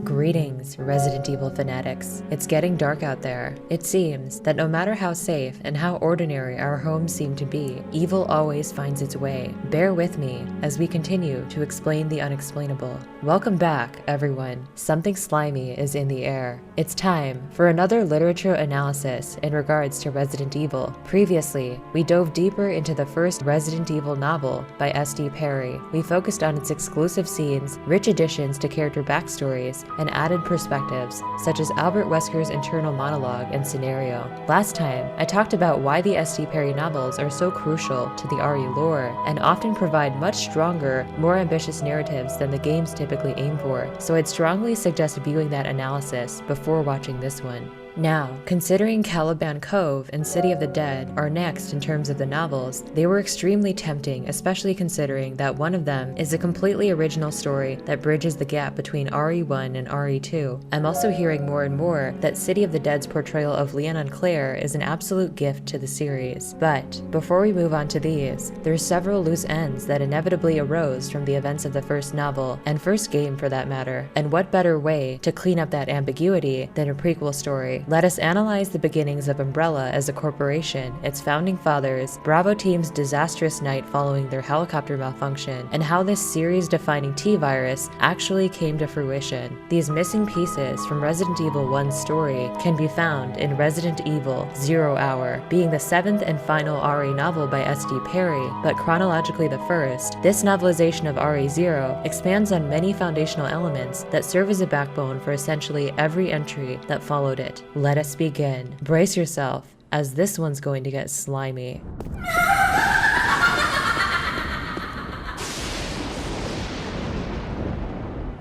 Greetings, Resident Evil fanatics. It's getting dark out there. It seems that no matter how safe and how ordinary our homes seem to be, evil always finds its way. Bear with me as we continue to explain the unexplainable. Welcome back, everyone. Something slimy is in the air. It's time for another literature analysis in regards to Resident Evil. Previously, we dove deeper into the first Resident Evil novel by S.D. Perry. We focused on its exclusive scenes, rich additions to character backstories, and added perspectives, such as Albert Wesker's internal monologue and scenario. Last time, I talked about why the S.D. Perry novels are so crucial to the RE lore, and often provide much stronger, more ambitious narratives than the games typically aim for, so I'd strongly suggest viewing that analysis before watching this one. Now, considering Caliban Cove and City of the Dead are next in terms of the novels, they were extremely tempting, especially considering that one of them is a completely original story that bridges the gap between RE1 and RE2. I'm also hearing more and more that City of the Dead's portrayal of Leon and Claire is an absolute gift to the series. But before we move on to these, there's several loose ends that inevitably arose from the events of the first novel, and first game for that matter, and what better way to clean up that ambiguity than a prequel story? Let us analyze the beginnings of Umbrella as a corporation, its founding fathers, Bravo Team's disastrous night following their helicopter malfunction, and how this series-defining T-virus actually came to fruition. These missing pieces from Resident Evil 1's story can be found in Resident Evil 0 Hour, being the 7th and final RE novel by S.D. Perry, but chronologically the first. This novelization of RE0 expands on many foundational elements that serve as a backbone for essentially every entry that followed it. Let us begin. Brace yourself, as this one's going to get slimy.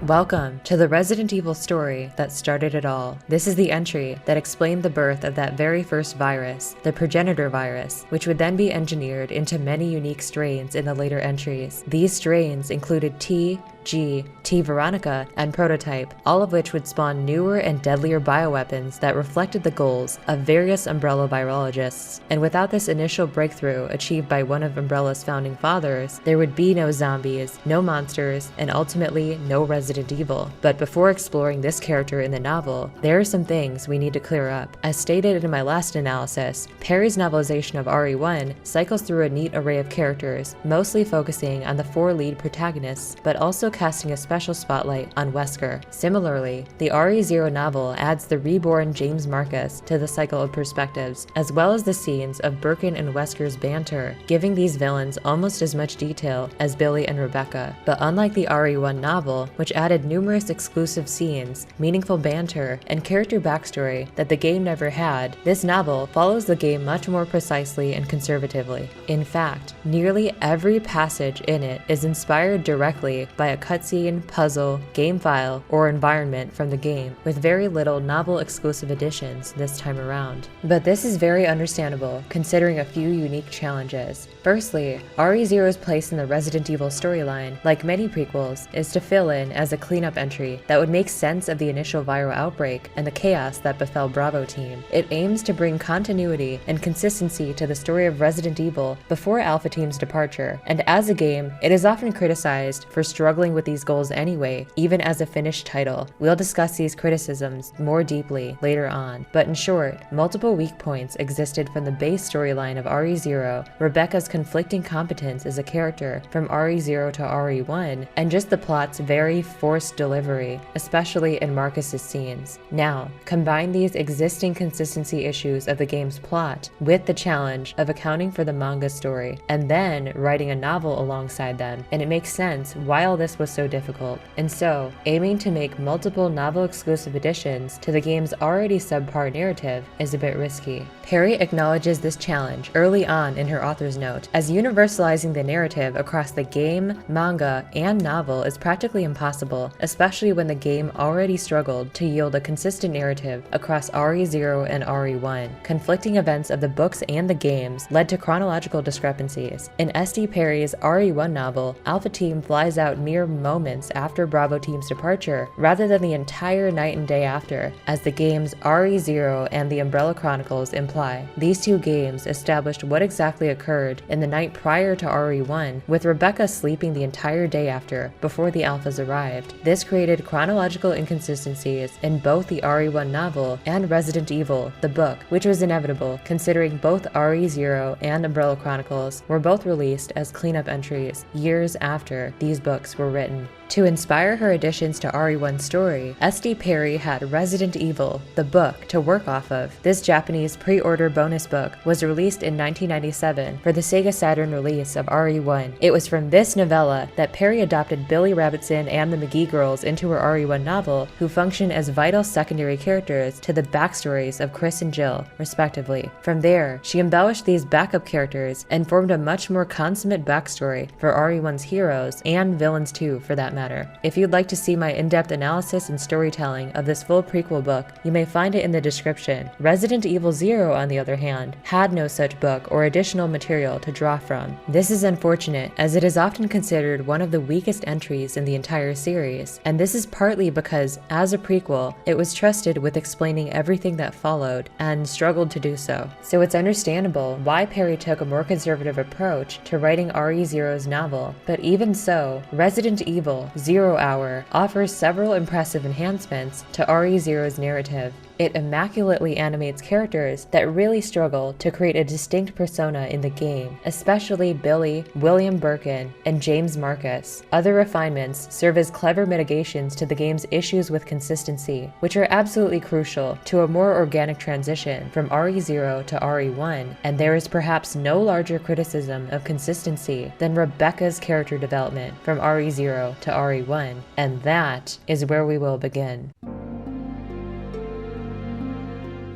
Welcome to the Resident Evil story that started it all. This is the entry that explained the birth of that very first virus, the progenitor virus, which would then be engineered into many unique strains in the later entries. These strains included T, G, T Veronica, and Prototype, all of which would spawn newer and deadlier bioweapons that reflected the goals of various Umbrella virologists. And without this initial breakthrough achieved by one of Umbrella's founding fathers, there would be no zombies, no monsters, and ultimately no Resident Evil. But before exploring this character in the novel, there are some things we need to clear up. As stated in my last analysis, Perry's novelization of RE1 cycles through a neat array of characters, mostly focusing on the 4 lead protagonists, but also casting a special spotlight on Wesker. Similarly, the RE0 novel adds the reborn James Marcus to the cycle of perspectives, as well as the scenes of Birkin and Wesker's banter, giving these villains almost as much detail as Billy and Rebecca. But unlike the RE1 novel, which added numerous exclusive scenes, meaningful banter, and character backstory that the game never had, this novel follows the game much more precisely and conservatively. In fact, nearly every passage in it is inspired directly by a cutscene, puzzle, game file, or environment from the game, with very little novel exclusive additions this time around. But this is very understandable, considering a few unique challenges. Firstly, RE0's place in the Resident Evil storyline, like many prequels, is to fill in as a cleanup entry that would make sense of the initial viral outbreak and the chaos that befell Bravo Team. It aims to bring continuity and consistency to the story of Resident Evil before Alpha Team's departure, and as a game, it is often criticized for struggling with these goals anyway, even as a finished title. We'll discuss these criticisms more deeply later on, but in short, multiple weak points existed from the base storyline of RE0, Rebecca's conflicting competence as a character from RE0 to RE1, and just the plot's very forced delivery, especially in Marcus's scenes. Now, combine these existing consistency issues of the game's plot with the challenge of accounting for the manga story, and then writing a novel alongside them, and it makes sense why all this was so difficult. And so, aiming to make multiple novel-exclusive additions to the game's already subpar narrative is a bit risky. Perry acknowledges this challenge early on in her author's note, as universalizing the narrative across the game, manga, and novel is practically impossible, especially when the game already struggled to yield a consistent narrative across RE0 and RE1. Conflicting events of the books and the games led to chronological discrepancies. In S.D. Perry's RE1 novel, Alpha Team flies out near moments after Bravo Team's departure, rather than the entire night and day after, as the games RE0 and the Umbrella Chronicles imply. These two games established what exactly occurred in the night prior to RE1, with Rebecca sleeping the entire day after, before the Alphas arrived. This created chronological inconsistencies in both the RE1 novel and Resident Evil, the book, which was inevitable considering both RE0 and Umbrella Chronicles were both released as cleanup entries years after these books were written. To inspire her additions to RE1's story, S.D. Perry had Resident Evil, the book, to work off of. This Japanese pre-order bonus book was released in 1997 for the Sega Saturn release of RE1. It was from this novella that Perry adopted Billy Rabbitson and the McGee girls into her RE1 novel, who function as vital secondary characters to the backstories of Chris and Jill, respectively. From there, she embellished these backup characters and formed a much more consummate backstory for RE1's heroes, and villains too, for that matter. If you'd like to see my in-depth analysis and storytelling of this full prequel book, you may find it in the description. Resident Evil 0, on the other hand, had no such book or additional material to draw from. This is unfortunate, as it is often considered one of the weakest entries in the entire series, and this is partly because, as a prequel, it was trusted with explaining everything that followed, and struggled to do so. So it's understandable why Perry took a more conservative approach to writing RE0's novel, but even so, Resident Evil 0 Hour offers several impressive enhancements to RE0's narrative. It immaculately animates characters that really struggle to create a distinct persona in the game, especially Billy, William Birkin, and James Marcus. Other refinements serve as clever mitigations to the game's issues with consistency, which are absolutely crucial to a more organic transition from RE0 to RE1, and there is perhaps no larger criticism of consistency than Rebecca's character development from RE0 to RE1, and that is where we will begin.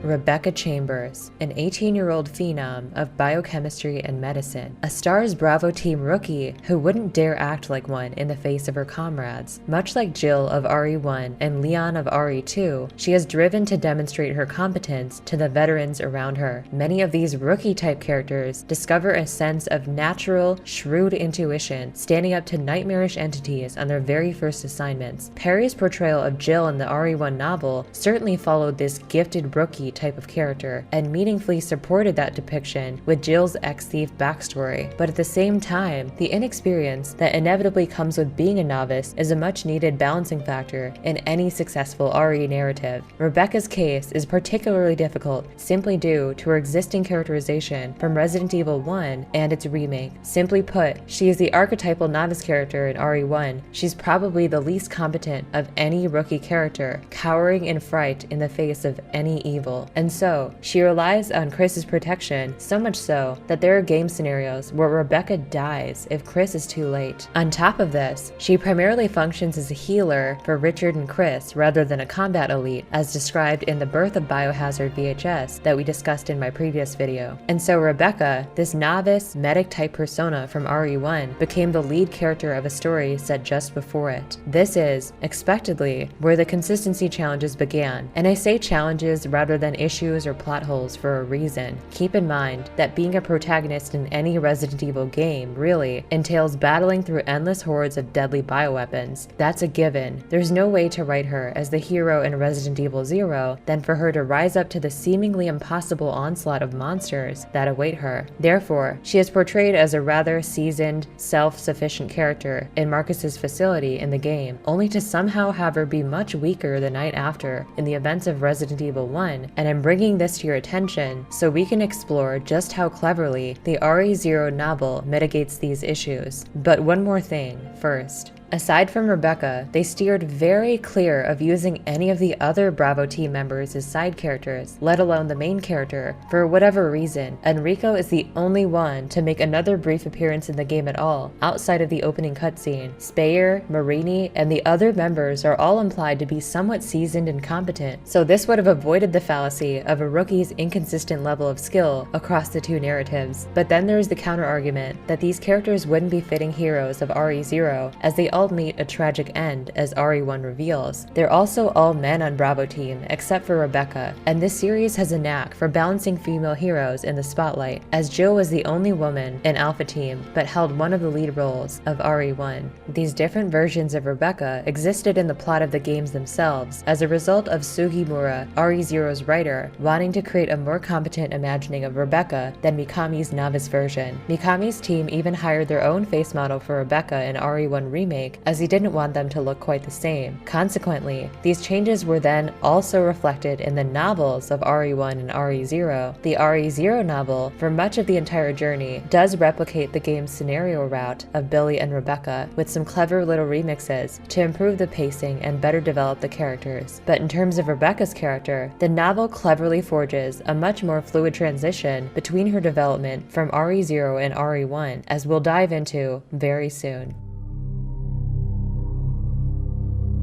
Rebecca Chambers, an 18-year-old phenom of biochemistry and medicine, a STARS Bravo team rookie who wouldn't dare act like one in the face of her comrades. Much like Jill of RE1 and Leon of RE2, she is driven to demonstrate her competence to the veterans around her. Many of these rookie-type characters discover a sense of natural, shrewd intuition, standing up to nightmarish entities on their very first assignments. Perry's portrayal of Jill in the RE1 novel certainly followed this gifted rookie type of character, and meaningfully supported that depiction with Jill's ex-thief backstory. But at the same time, the inexperience that inevitably comes with being a novice is a much-needed balancing factor in any successful RE narrative. Rebecca's case is particularly difficult simply due to her existing characterization from Resident Evil 1 and its remake. Simply put, she is the archetypal novice character in RE1. She's probably the least competent of any rookie character, cowering in fright in the face of any evil. And so, she relies on Chris's protection, so much so that there are game scenarios where Rebecca dies if Chris is too late. On top of this, she primarily functions as a healer for Richard and Chris rather than a combat elite, as described in the Birth of Biohazard VHS that we discussed in my previous video. And so Rebecca, this novice, medic-type persona from RE1, became the lead character of a story set just before it. This is, expectedly, where the consistency challenges began, and I say challenges rather than issues or plot holes for a reason. Keep in mind that being a protagonist in any Resident Evil game really entails battling through endless hordes of deadly bioweapons. That's a given. There's no way to write her as the hero in Resident Evil 0 than for her to rise up to the seemingly impossible onslaught of monsters that await her. Therefore, she is portrayed as a rather seasoned, self-sufficient character in Marcus's facility in the game, only to somehow have her be much weaker the night after in the events of Resident Evil 1, and I'm bringing this to your attention so we can explore just how cleverly the RE0 novel mitigates these issues. But one more thing first. Aside from Rebecca, they steered very clear of using any of the other Bravo team members as side characters, let alone the main character, for whatever reason. Enrico is the only one to make another brief appearance in the game at all, outside of the opening cutscene. Speyer, Marini, and the other members are all implied to be somewhat seasoned and competent, so this would have avoided the fallacy of a rookie's inconsistent level of skill across the two narratives. But then there's the counter-argument that these characters wouldn't be fitting heroes of RE0, as they all meet a tragic end, as RE1 reveals. They're also all men on Bravo team, except for Rebecca, and this series has a knack for balancing female heroes in the spotlight, as Jill was the only woman in Alpha team, but held one of the lead roles of RE1. These different versions of Rebecca existed in the plot of the games themselves, as a result of Sugimura, RE0's writer, wanting to create a more competent imagining of Rebecca than Mikami's novice version. Mikami's team even hired their own face model for Rebecca in RE1 Remake, as he didn't want them to look quite the same. Consequently, these changes were then also reflected in the novels of RE1 and RE0. The RE0 novel, for much of the entire journey, does replicate the game's scenario route of Billy and Rebecca, with some clever little remixes to improve the pacing and better develop the characters. But in terms of Rebecca's character, the novel cleverly forges a much more fluid transition between her development from RE0 and RE1, as we'll dive into very soon.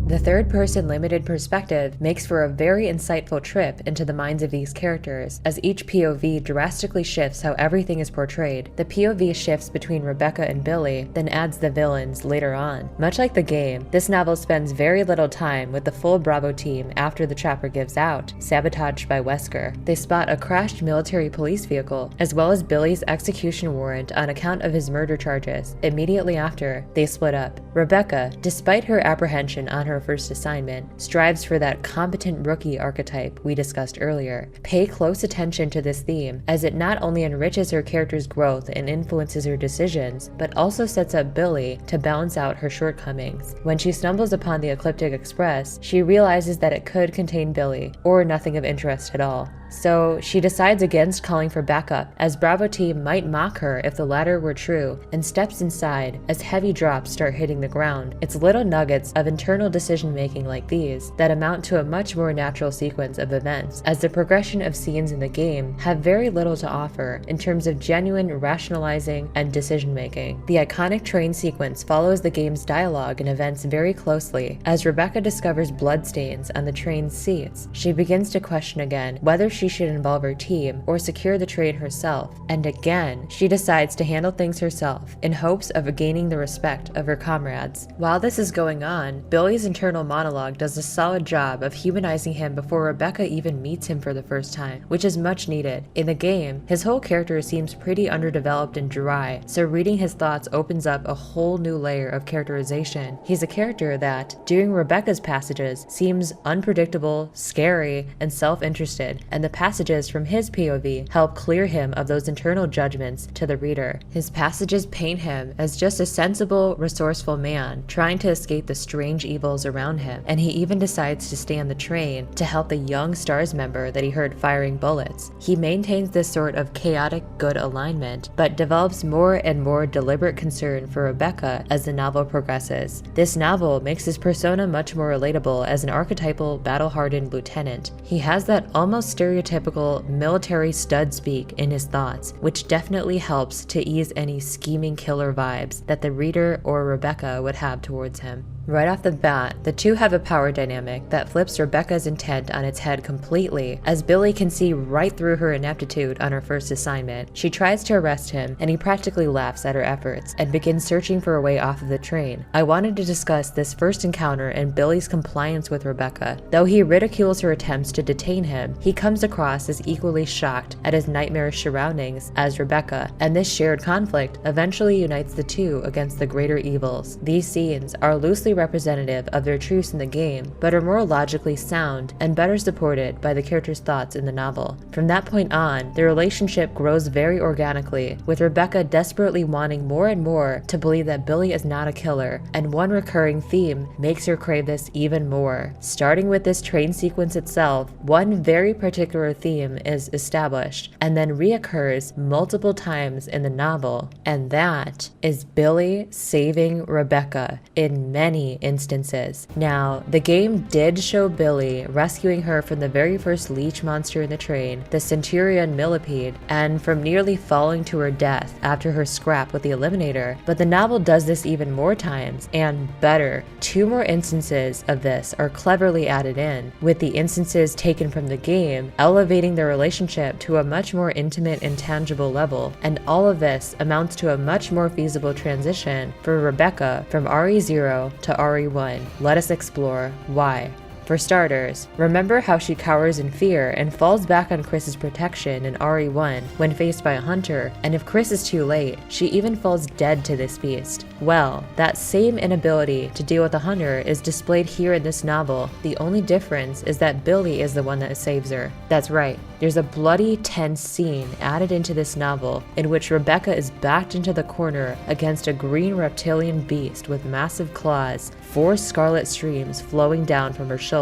The third-person limited perspective makes for a very insightful trip into the minds of these characters, as each POV drastically shifts how everything is portrayed. The POV shifts between Rebecca and Billy, then adds the villains later on. Much like the game, this novel spends very little time with the full Bravo team after the chopper gives out, sabotaged by Wesker. They spot a crashed military police vehicle, as well as Billy's execution warrant on account of his murder charges. Immediately after, they split up. Rebecca, despite her apprehension on her first assignment, strives for that competent rookie archetype we discussed earlier. Pay close attention to this theme, as it not only enriches her character's growth and influences her decisions, but also sets up Billy to balance out her shortcomings. When she stumbles upon the Ecliptic Express, she realizes that it could contain Billy, or nothing of interest at all. So she decides against calling for backup, as Bravo team might mock her if the latter were true, and steps inside as heavy drops start hitting the ground. It's little nuggets of internal decision-making like these that amount to a much more natural sequence of events, as the progression of scenes in the game have very little to offer in terms of genuine rationalizing and decision-making. The iconic train sequence follows the game's dialogue and events very closely. As Rebecca discovers bloodstains on the train's seats, she begins to question again whether she should involve her team or secure the train herself, and again she decides to handle things herself in hopes of gaining the respect of her comrades. While this is going on, Billy's internal monologue does a solid job of humanizing him before Rebecca even meets him for the first time, which is much needed. In the game, his whole character seems pretty underdeveloped and dry, so reading his thoughts opens up a whole new layer of characterization. He's a character that, during Rebecca's passages, seems unpredictable, scary, and self-interested, and the passages from his POV help clear him of those internal judgments to the reader. His passages paint him as just a sensible, resourceful man trying to escape the strange evils around him, and he even decides to stay on the train to help the young STARS member that he heard firing bullets. He maintains this sort of chaotic good alignment, but develops more and more deliberate concern for Rebecca as the novel progresses. This novel makes his persona much more relatable as an archetypal, battle-hardened lieutenant. He has that almost stereotypical military stud speak in his thoughts, which definitely helps to ease any scheming killer vibes that the reader or Rebecca would have towards him. Right off the bat, the two have a power dynamic that flips Rebecca's intent on its head completely, as Billy can see right through her ineptitude on her first assignment. She tries to arrest him, and he practically laughs at her efforts and begins searching for a way off of the train. I wanted to discuss this first encounter and Billy's compliance with Rebecca. Though he ridicules her attempts to detain him, he comes across as equally shocked at his nightmarish surroundings as Rebecca, and this shared conflict eventually unites the two against the greater evils. These scenes are loosely representative of their truths in the game, but are more logically sound and better supported by the character's thoughts in the novel. From that point on, the relationship grows very organically, with Rebecca desperately wanting more and more to believe that Billy is not a killer, and one recurring theme makes her crave this even more. Starting with this train sequence itself, one very particular theme is established, and then reoccurs multiple times in the novel, and that is Billy saving Rebecca in many many instances. Now, the game did show Billy rescuing her from the very first leech monster in the train, the Centurion Millipede, and from nearly falling to her death after her scrap with the Eliminator, but the novel does this even more times, and better. 2 more instances of this are cleverly added in, with the instances taken from the game elevating their relationship to a much more intimate and tangible level, and all of this amounts to a much more feasible transition for Rebecca from RE0 to RE1. Let us explore why. For starters, remember how she cowers in fear and falls back on Chris's protection in RE1 when faced by a hunter, and if Chris is too late, she even falls dead to this beast. Well, that same inability to deal with a hunter is displayed here in this novel. The only difference is that Billy is the one that saves her. That's right, there's a bloody, tense scene added into this novel in which Rebecca is backed into the corner against a green reptilian beast with massive claws, 4 scarlet streams flowing down from her shoulder.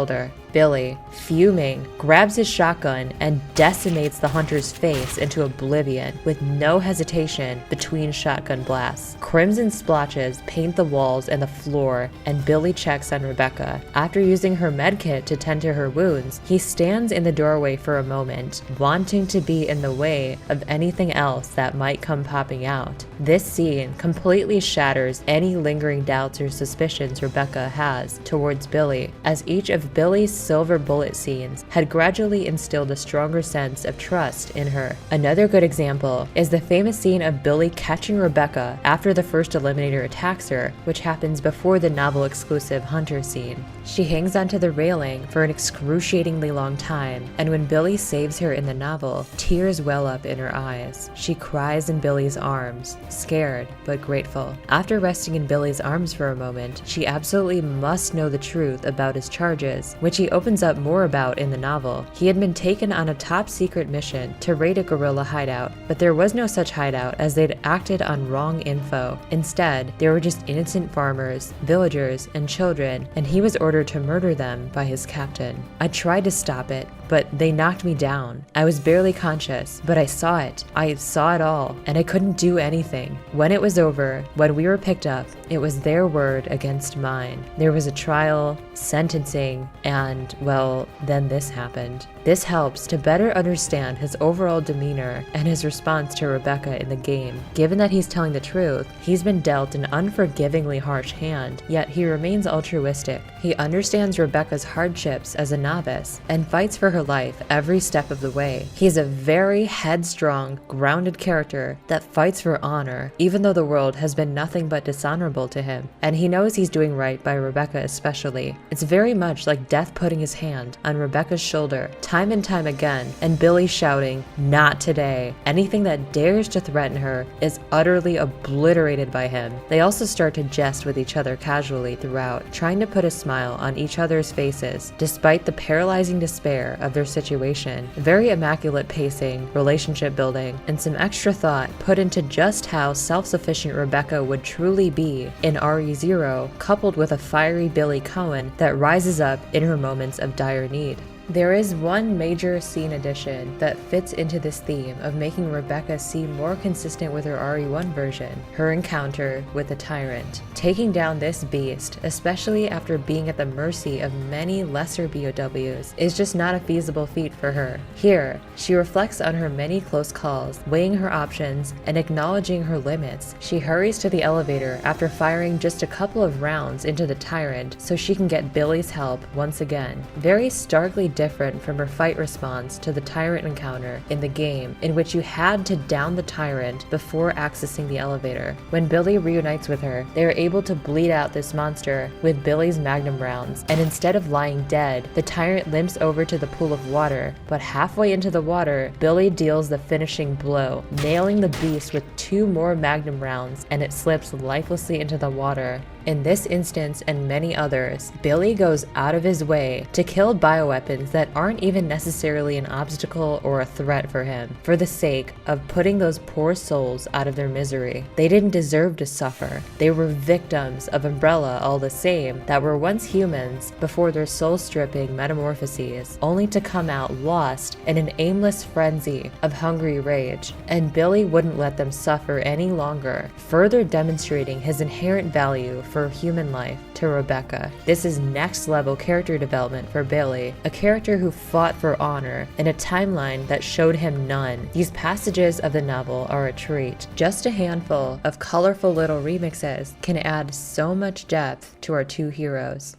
Billy, fuming, grabs his shotgun and decimates the hunter's face into oblivion with no hesitation between shotgun blasts. Crimson splotches paint the walls and the floor, and Billy checks on Rebecca. After using her medkit to tend to her wounds, he stands in the doorway for a moment, wanting to be in the way of anything else that might come popping out. This scene completely shatters any lingering doubts or suspicions Rebecca has towards Billy, as each of Billy's silver bullet scenes had gradually instilled a stronger sense of trust in her. Another good example is the famous scene of Billy catching Rebecca after the first Eliminator attacks her, which happens before the novel-exclusive hunter scene. She hangs onto the railing for an excruciatingly long time, and when Billy saves her in the novel, tears well up in her eyes. She cries in Billy's arms, scared but grateful. After resting in Billy's arms for a moment, she absolutely must know the truth about his charges, which he opens up more about in the novel. He had been taken on a top-secret mission to raid a guerrilla hideout, but there was no such hideout as they'd acted on wrong info. Instead, they were just innocent farmers, villagers, and children, and he was ordered to murder them by his captain. I tried to stop it, but they knocked me down. I was barely conscious, but I saw it. I saw it all, and I couldn't do anything. When it was over, when we were picked up, it was their word against mine. There was a trial, sentencing, and, well, then this happened. This helps to better understand his overall demeanor and his response to Rebecca in the game. Given that he's telling the truth, he's been dealt an unforgivingly harsh hand, yet he remains altruistic. He understands Rebecca's hardships as a novice and fights for her life every step of the way. He's a very headstrong, grounded character that fights for honor, even though the world has been nothing but dishonorable to him, and he knows he's doing right by Rebecca especially. It's very much like Death putting his hand on Rebecca's shoulder time and time again, and Billy shouting, "Not today." Anything that dares to threaten her is utterly obliterated by him. They also start to jest with each other casually throughout, trying to put a smile on each other's faces, despite the paralyzing despair of their situation. Very immaculate pacing, relationship building, and some extra thought put into just how self-sufficient Rebecca would truly be in RE0, coupled with a fiery Billy COEN that rises up in her moments of dire need. There is one major scene addition that fits into this theme of making Rebecca seem more consistent with her RE1 version, her encounter with the Tyrant. Taking down this beast, especially after being at the mercy of many lesser BOWs, is just not a feasible feat for her. Here, she reflects on her many close calls, weighing her options and acknowledging her limits. She hurries to the elevator after firing just a couple of rounds into the Tyrant so she can get Billy's help once again. Very starkly different from her fight response to the Tyrant encounter in the game, in which you had to down the Tyrant before accessing the elevator. When Billy reunites with her, they are able to bleed out this monster with Billy's magnum rounds, and instead of lying dead, the Tyrant limps over to the pool of water, but halfway into the water, Billy deals the finishing blow, nailing the beast with 2 more magnum rounds, and it slips lifelessly into the water. In this instance and many others, Billy goes out of his way to kill bioweapons that aren't even necessarily an obstacle or a threat for him, for the sake of putting those poor souls out of their misery. They didn't deserve to suffer. They were victims of Umbrella all the same, that were once humans before their soul-stripping metamorphoses, only to come out lost in an aimless frenzy of hungry rage, and Billy wouldn't let them suffer any longer, further demonstrating his inherent value for human life to Rebecca. This is next level character development for Billy, a character who fought for honor in a timeline that showed him none. These passages of the novel are a treat. Just a handful of colorful little remixes can add so much depth to our two heroes.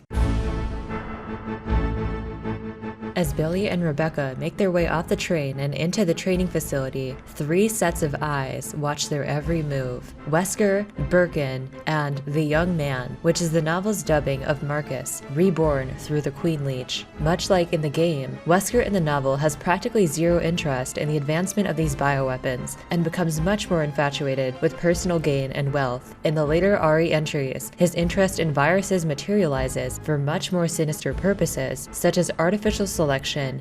As Billy and Rebecca make their way off the train and into the training facility, 3 sets of eyes watch their every move. Wesker, Birkin, and the Young Man, which is the novel's dubbing of Marcus, reborn through the Queen Leech. Much like in the game, Wesker in the novel has practically zero interest in the advancement of these bioweapons and becomes much more infatuated with personal gain and wealth. In the later RE entries, his interest in viruses materializes for much more sinister purposes, such as artificial selection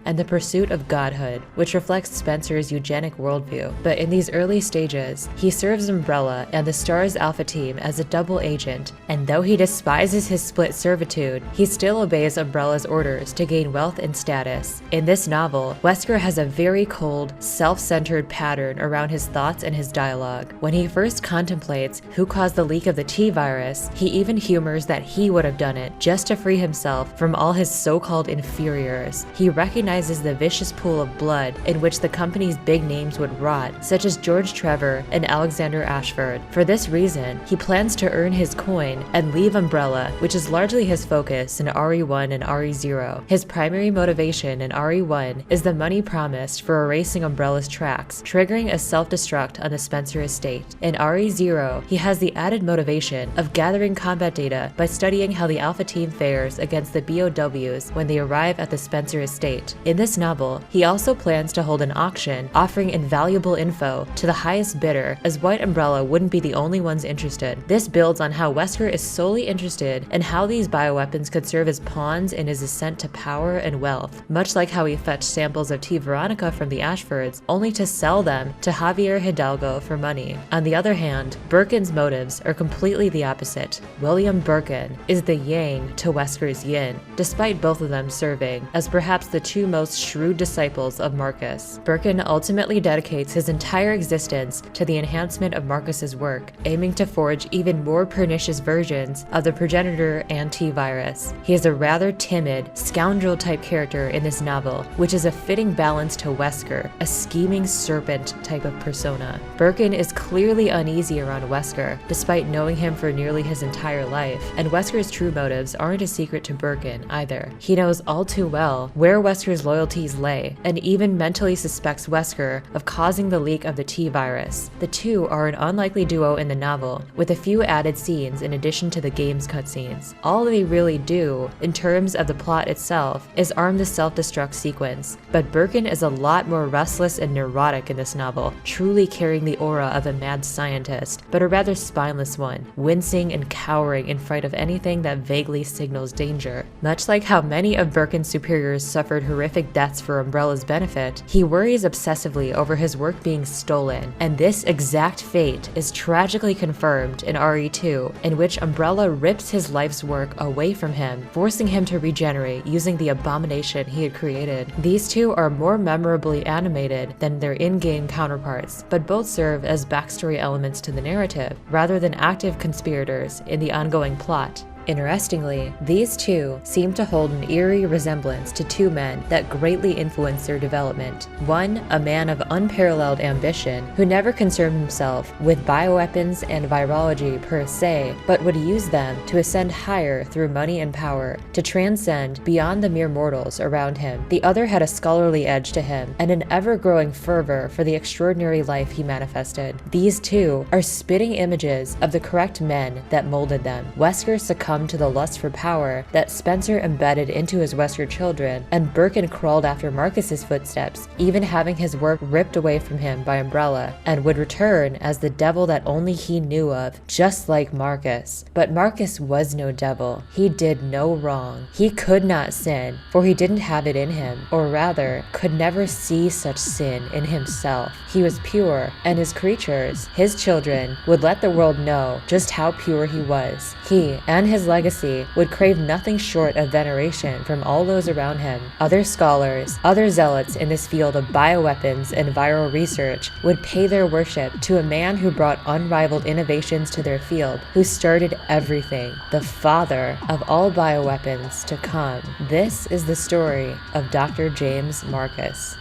and the pursuit of godhood, which reflects Spencer's eugenic worldview. But in these early stages, he serves Umbrella and the STARS Alpha team as a double agent, and though he despises his split servitude, he still obeys Umbrella's orders to gain wealth and status. In this novel, Wesker has a very cold, self-centered pattern around his thoughts and his dialogue. When he first contemplates who caused the leak of the T-virus, he even humors that he would have done it just to free himself from all his so-called inferiors. He recognizes the vicious pool of blood in which the company's big names would rot, such as George Trevor and Alexander Ashford. For this reason, he plans to earn his coin and leave Umbrella, which is largely his focus in RE1 and RE0. His primary motivation in RE1 is the money promised for erasing Umbrella's tracks, triggering a self-destruct on the Spencer estate. In RE0, he has the added motivation of gathering combat data by studying how the Alpha team fares against the BOWs when they arrive at the Spencer estate. In this novel, he also plans to hold an auction offering invaluable info to the highest bidder, as White Umbrella wouldn't be the only ones interested. This builds on how Wesker is solely interested in how these bioweapons could serve as pawns in his ascent to power and wealth, much like how he fetched samples of T. Veronica from the Ashfords only to sell them to Javier Hidalgo for money. On the other hand, Birkin's motives are completely the opposite. William Birkin is the yang to Wesker's yin, despite both of them serving as perhaps the 2 most shrewd disciples of Marcus. Birkin ultimately dedicates his entire existence to the enhancement of Marcus's work, aiming to forge even more pernicious versions of the progenitor and T-virus. He is a rather timid, scoundrel-type character in this novel, which is a fitting balance to Wesker, a scheming serpent type of persona. Birkin is clearly uneasy around Wesker, despite knowing him for nearly his entire life, and Wesker's true motives aren't a secret to Birkin either. He knows all too well where Wesker's loyalties lay, and even mentally suspects Wesker of causing the leak of the T-virus. The two are an unlikely duo in the novel, with a few added scenes in addition to the game's cutscenes. All they really do, in terms of the plot itself, is arm the self-destruct sequence, but Birkin is a lot more restless and neurotic in this novel, truly carrying the aura of a mad scientist, but a rather spineless one, wincing and cowering in fright of anything that vaguely signals danger. Much like how many of Birkin's superiors suffered horrific deaths for Umbrella's benefit, he worries obsessively over his work being stolen, and this exact fate is tragically confirmed in RE2, in which Umbrella rips his life's work away from him, forcing him to regenerate using the abomination he had created. These two are more memorably animated than their in-game counterparts, but both serve as backstory elements to the narrative, rather than active conspirators in the ongoing plot. Interestingly, these two seem to hold an eerie resemblance to 2 men that greatly influenced their development. One, a man of unparalleled ambition, who never concerned himself with bioweapons and virology per se, but would use them to ascend higher through money and power, to transcend beyond the mere mortals around him. The other had a scholarly edge to him, and an ever-growing fervor for the extraordinary life he manifested. These two are spitting images of the correct men that molded them. Wesker succumbed to the lust for power that Spencer embedded into his Wesker children, and Birkin crawled after Marcus's footsteps, even having his work ripped away from him by Umbrella, and would return as the devil that only he knew of, just like Marcus. But Marcus was no devil. He did no wrong. He could not sin, for he didn't have it in him, or rather, could never see such sin in himself. He was pure, and his creatures, his children, would let the world know just how pure he was. He and his legacy would crave nothing short of veneration from all those around him. Other scholars, other zealots in this field of bioweapons and viral research would pay their worship to a man who brought unrivaled innovations to their field, who started everything, the father of all bioweapons to come. This is the story of Dr. James Marcus.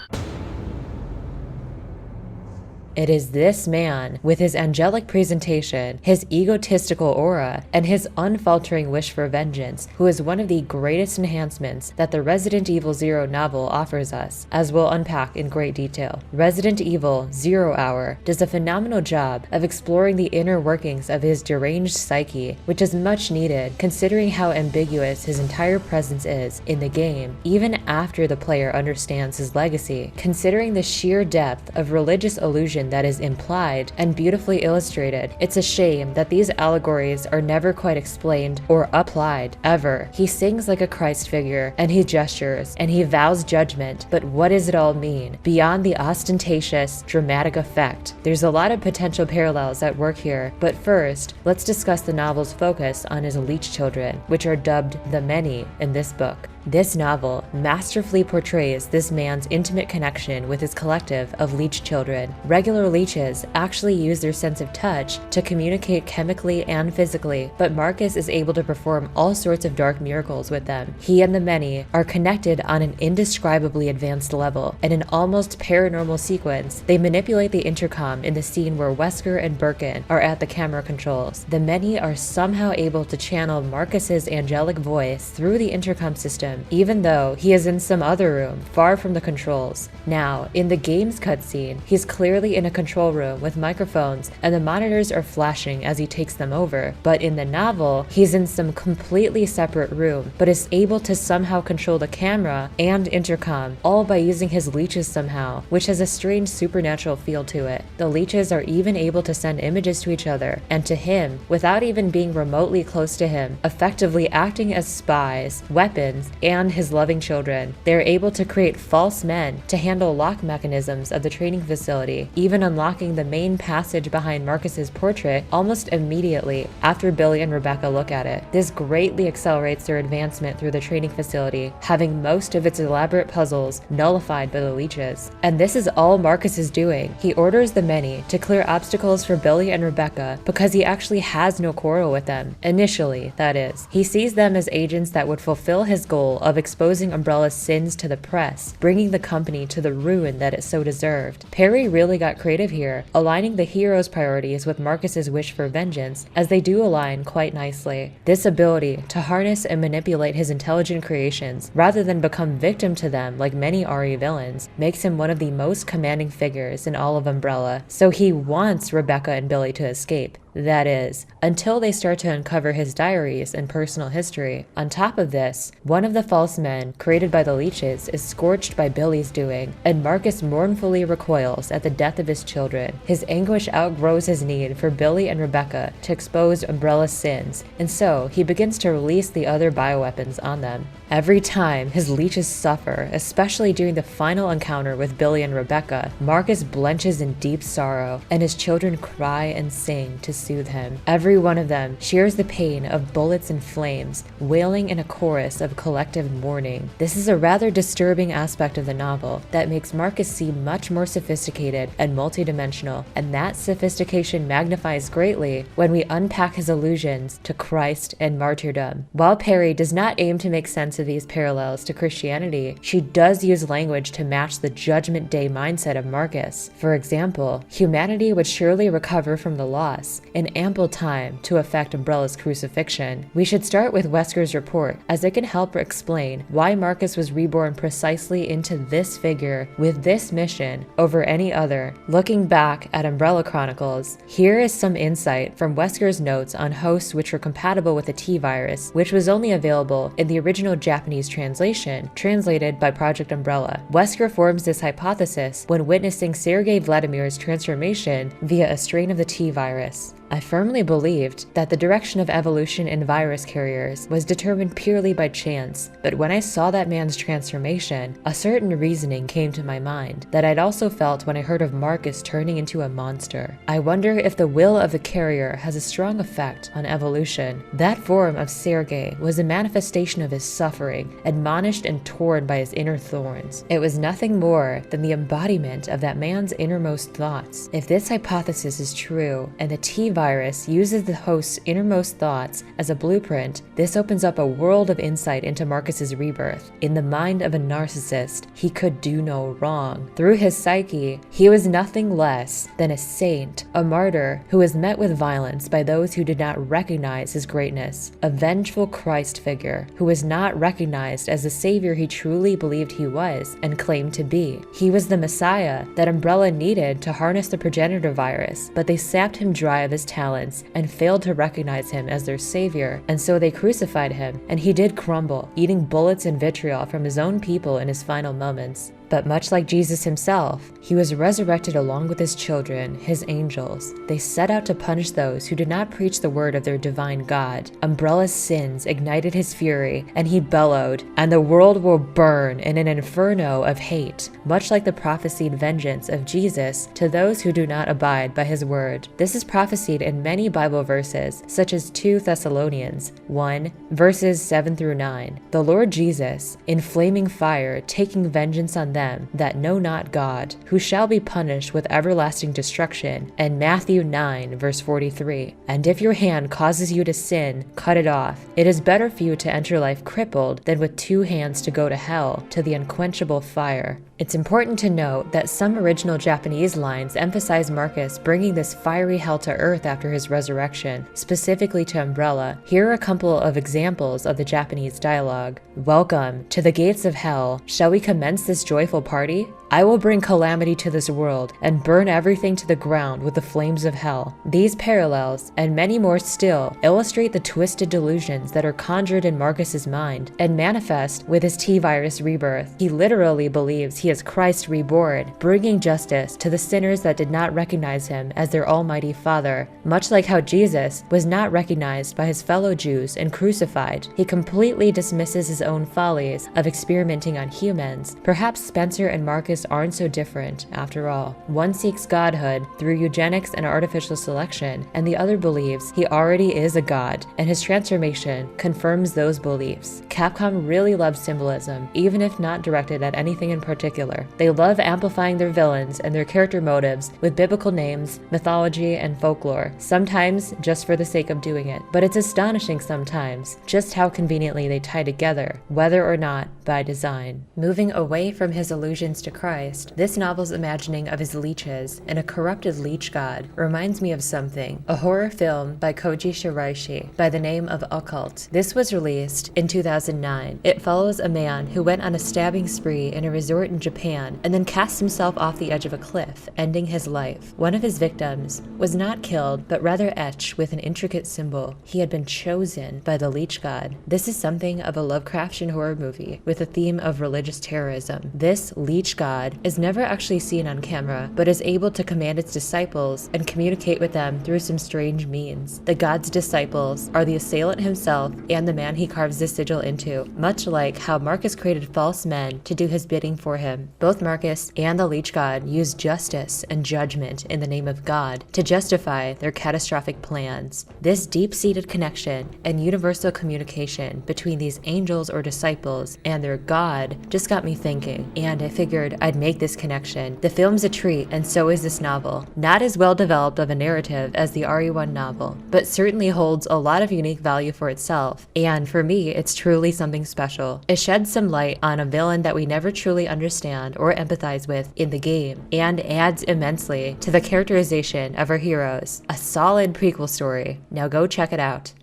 It is this man, with his angelic presentation, his egotistical aura, and his unfaltering wish for vengeance, who is one of the greatest enhancements that the Resident Evil Zero novel offers us, as we'll unpack in great detail. Resident Evil 0 Hour does a phenomenal job of exploring the inner workings of his deranged psyche, which is much needed considering how ambiguous his entire presence is in the game, even after the player understands his legacy. Considering the sheer depth of religious illusion that is implied and beautifully illustrated, it's a shame that these allegories are never quite explained or applied, ever. He sings like a Christ figure, and he gestures, and he vows judgment, but what does it all mean? Beyond the ostentatious, dramatic effect, there's a lot of potential parallels at work here, but first, let's discuss the novel's focus on his leech children, which are dubbed the Many in this book. This novel masterfully portrays this man's intimate connection with his collective of leech children. Regular leeches actually use their sense of touch to communicate chemically and physically, but Marcus is able to perform all sorts of dark miracles with them. He and the Many are connected on an indescribably advanced level. In an almost paranormal sequence, they manipulate the intercom in the scene where Wesker and Birkin are at the camera controls. The Many are somehow able to channel Marcus's angelic voice through the intercom system, even though he is in some other room, far from the controls. Now, in the game's cutscene, he's clearly in a control room with microphones, and the monitors are flashing as he takes them over. But in the novel, he's in some completely separate room, but is able to somehow control the camera and intercom, all by using his leeches somehow, which has a strange supernatural feel to it. The leeches are even able to send images to each other, and to him, without even being remotely close to him, effectively acting as spies, weapons, and his loving children. They're able to create false men to handle lock mechanisms of the training facility, even unlocking the main passage behind Marcus's portrait almost immediately after Billy and Rebecca look at it. This greatly accelerates their advancement through the training facility, having most of its elaborate puzzles nullified by the leeches. And this is all Marcus is doing. He orders the Many to clear obstacles for Billy and Rebecca because he actually has no quarrel with them. Initially, that is. He sees them as agents that would fulfill his goal of exposing Umbrella's sins to the press, bringing the company to the ruin that it so deserved. Perry really got creative here, aligning the hero's priorities with Marcus's wish for vengeance, as they do align quite nicely. This ability to harness and manipulate his intelligent creations, rather than become victim to them like many RE villains, makes him one of the most commanding figures in all of Umbrella, so he wants Rebecca and Billy to escape. That is, until they start to uncover his diaries and personal history. On top of this, one of the false men created by the leeches is scorched by Billy's doing, and Marcus mournfully recoils at the death of his children. His anguish outgrows his need for Billy and Rebecca to expose Umbrella's sins, and so he begins to release the other bioweapons on them. Every time his leeches suffer, especially during the final encounter with Billy and Rebecca, Marcus blenches in deep sorrow, and his children cry and sing to soothe him. Every one of them shares the pain of bullets and flames, wailing in a chorus of collective mourning. This is a rather disturbing aspect of the novel that makes Marcus seem much more sophisticated and multidimensional, and that sophistication magnifies greatly when we unpack his allusions to Christ and martyrdom. While Perry does not aim to make sense of these parallels to Christianity, she does use language to match the Judgment Day mindset of Marcus. For example, humanity would surely recover from the loss in ample time to effect Umbrella's crucifixion. We should start with Wesker's report, as it can help explain why Marcus was reborn precisely into this figure with this mission over any other. Looking back at Umbrella Chronicles, here is some insight from Wesker's notes on hosts which were compatible with the T-virus, which was only available in the original Japanese translation, translated by Project Umbrella. Wesker forms this hypothesis when witnessing Sergei Vladimir's transformation via a strain of the T-virus. I firmly believed that the direction of evolution in virus carriers was determined purely by chance, but when I saw that man's transformation, a certain reasoning came to my mind that I'd also felt when I heard of Marcus turning into a monster. I wonder if the will of the carrier has a strong effect on evolution. That form of Sergei was a manifestation of his suffering, admonished and torn by his inner thorns. It was nothing more than the embodiment of that man's innermost thoughts. If this hypothesis is true, and the T-virus uses the host's innermost thoughts as a blueprint, this opens up a world of insight into Marcus's rebirth. In the mind of a narcissist, he could do no wrong. Through his psyche, he was nothing less than a saint, a martyr who was met with violence by those who did not recognize his greatness, a vengeful Christ figure who was not recognized as the savior he truly believed he was and claimed to be. He was the Messiah that Umbrella needed to harness the progenitor virus, but they sapped him dry of his talents and failed to recognize him as their savior, and so they crucified him, and he did crumble, eating bullets and vitriol from his own people in his final moments. But much like Jesus himself, he was resurrected along with his children, his angels. They set out to punish those who did not preach the word of their divine God. Umbrella's sins ignited his fury, and he bellowed, "And the world will burn in an inferno of hate," much like the prophesied vengeance of Jesus to those who do not abide by his word. This is prophesied in many Bible verses, such as 2 Thessalonians 1, verses 7 through 9. The Lord Jesus, in flaming fire, taking vengeance on them that know not God, who shall be punished with everlasting destruction, and Matthew 9 verse 43. And if your hand causes you to sin, cut it off. It is better for you to enter life crippled than with 2 hands to go to hell, to the unquenchable fire. It's important to note that some original Japanese lines emphasize Marcus bringing this fiery hell to earth after his resurrection, specifically to Umbrella. Here are a couple of examples of the Japanese dialogue. "Welcome to the gates of hell. Shall we commence this joyful party? I will bring calamity to this world and burn everything to the ground with the flames of hell." These parallels, and many more still, illustrate the twisted delusions that are conjured in Marcus's mind and manifest with his T-virus rebirth. He literally believes he is Christ reborn, bringing justice to the sinners that did not recognize him as their almighty Father. Much like how Jesus was not recognized by his fellow Jews and crucified, he completely dismisses his own follies of experimenting on humans. Perhaps Spencer and Marcus aren't so different after all. One seeks godhood through eugenics and artificial selection, and the other believes he already is a god, and his transformation confirms those beliefs. Capcom really loves symbolism, even if not directed at anything in particular. They love amplifying their villains and their character motives with biblical names, mythology, and folklore, sometimes just for the sake of doing it. But it's astonishing sometimes just how conveniently they tie together, whether or not by design. Moving away from his allusions to Christ, this novel's imagining of his leeches and a corrupted leech god reminds me of something, a horror film by Koji Shiraishi by the name of Occult. This was released in 2009. It follows a man who went on a stabbing spree in a resort in Japan and then cast himself off the edge of a cliff, ending his life. One of his victims was not killed, but rather etched with an intricate symbol. He had been chosen by the leech god. This is something of a Lovecraftian horror movie with a theme of religious terrorism. This leech god is never actually seen on camera, but is able to command its disciples and communicate with them through some strange means. The god's disciples are the assailant himself and the man he carves this sigil into, much like how Marcus created false men to do his bidding for him. Both Marcus and the leech god use justice and judgment in the name of God to justify their catastrophic plans. This deep-seated connection and universal communication between these angels or disciples and their God just got me thinking, and I figured I'd make this connection. The film's a treat, and so is this novel. Not as well developed of a narrative as the RE1 novel, but certainly holds a lot of unique value for itself, and for me, it's truly something special. It sheds some light on a villain that we never truly understand or empathize with in the game, and adds immensely to the characterization of our heroes. A solid prequel story. Now go check it out.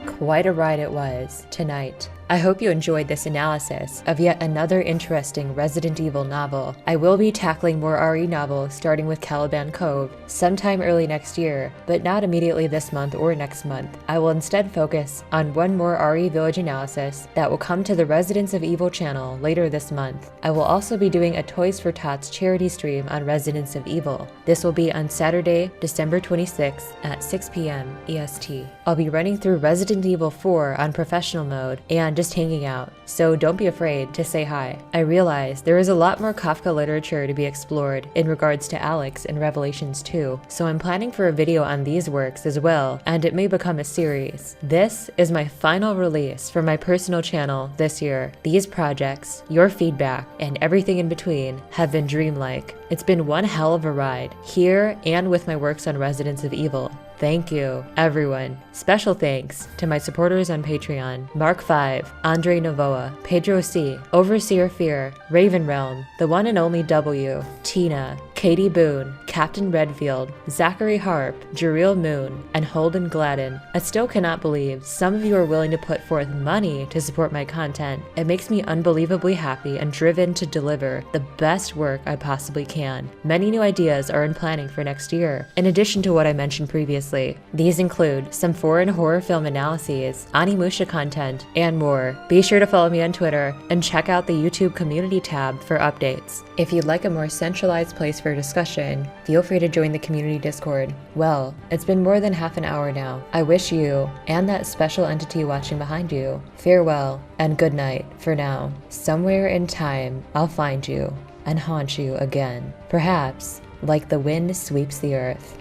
Quite a ride it was tonight. I hope you enjoyed this analysis of yet another interesting Resident Evil novel. I will be tackling more RE novels starting with Caliban Cove sometime early next year, but not immediately this month or next month. I will instead focus on one more RE Village analysis that will come to the Residents of Evil channel later this month. I will also be doing a Toys for Tots charity stream on Residents of Evil. This will be on Saturday, December 26th at 6 p.m. EST. I'll be running through Resident Evil 4 on professional mode and just hanging out, so don't be afraid to say hi. I realize there is a lot more Kafka literature to be explored in regards to Alex in Revelations 2, so I'm planning for a video on these works as well, and it may become a series. This is my final release for my personal channel this year. These projects, your feedback, and everything in between have been dreamlike. It's been one hell of a ride, here and with my works on Residents of Evil. Thank you, everyone. Special thanks to my supporters on Patreon: Mark 5, Andre Novoa, Pedro C, Overseer Fear, Raven Realm, the one and only W, Tina, Katie Boone, Captain Redfield, Zachary Harp, Jareel Moon, and Holden Gladden. I still cannot believe some of you are willing to put forth money to support my content. It makes me unbelievably happy and driven to deliver the best work I possibly can. Many new ideas are in planning for next year, in addition to what I mentioned previously. These include some foreign horror film analyses, Animusha content, and more. Be sure to follow me on Twitter and check out the YouTube community tab for updates. If you'd like a more centralized place for discussion, feel free to join the community Discord. Well, it's been more than half an hour now. I wish you, and that special entity watching behind you, farewell and good night for now. Somewhere in time, I'll find you and haunt you again. Perhaps like the wind sweeps the earth.